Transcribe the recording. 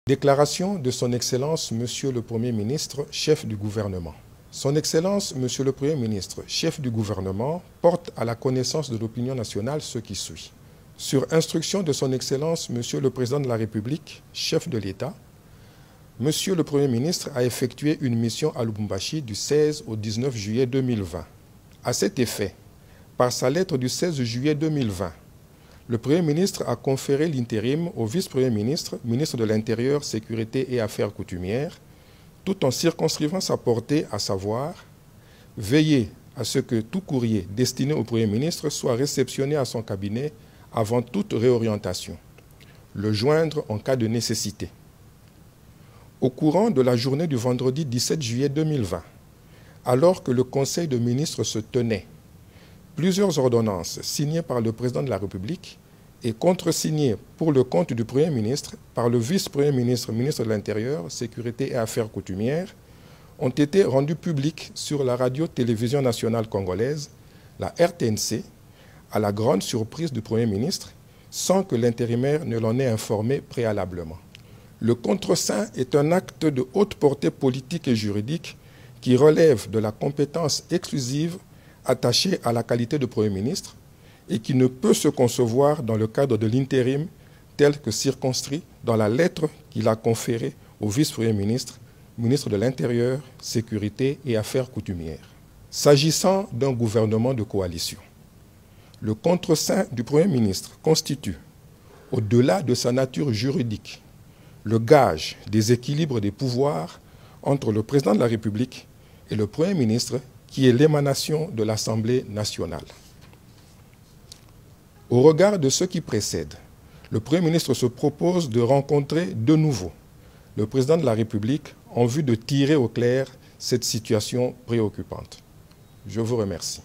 Déclaration de Son Excellence Monsieur le Premier ministre, chef du gouvernement. Son Excellence Monsieur le Premier ministre, chef du gouvernement, porte à la connaissance de l'opinion nationale ce qui suit. Sur instruction de Son Excellence Monsieur le Président de la République, chef de l'État, Monsieur le Premier ministre a effectué une mission à Lubumbashi du 16 au 19 juillet 2020. À cet effet, par sa lettre du 16 juillet 2020, le Premier ministre a conféré l'intérim au vice-premier ministre, ministre de l'Intérieur, Sécurité et Affaires coutumières, tout en circonscrivant sa portée, à savoir veiller à ce que tout courrier destiné au Premier ministre soit réceptionné à son cabinet avant toute réorientation, le joindre en cas de nécessité. Au courant de la journée du vendredi 17 juillet 2020, alors que le Conseil de ministres se tenait, plusieurs ordonnances signées par le Président de la République et contresignées pour le compte du Premier ministre par le vice-premier ministre, ministre de l'Intérieur, Sécurité et Affaires coutumières, ont été rendues publiques sur la radio-télévision nationale congolaise, la RTNC, à la grande surprise du Premier ministre, sans que l'intérimaire ne l'en ait informé préalablement. Le contreseing est un acte de haute portée politique et juridique qui relève de la compétence exclusive attaché à la qualité de Premier ministre et qui ne peut se concevoir dans le cadre de l'intérim tel que circonscrit dans la lettre qu'il a conférée au vice-premier ministre, ministre de l'Intérieur, Sécurité et Affaires coutumières. S'agissant d'un gouvernement de coalition, le contreseing du Premier ministre constitue, au-delà de sa nature juridique, le gage des équilibres des pouvoirs entre le Président de la République et le Premier ministre, qui est l'émanation de l'Assemblée nationale. Au regard de ce qui précède, le Premier ministre se propose de rencontrer de nouveau le Président de la République en vue de tirer au clair cette situation préoccupante. Je vous remercie.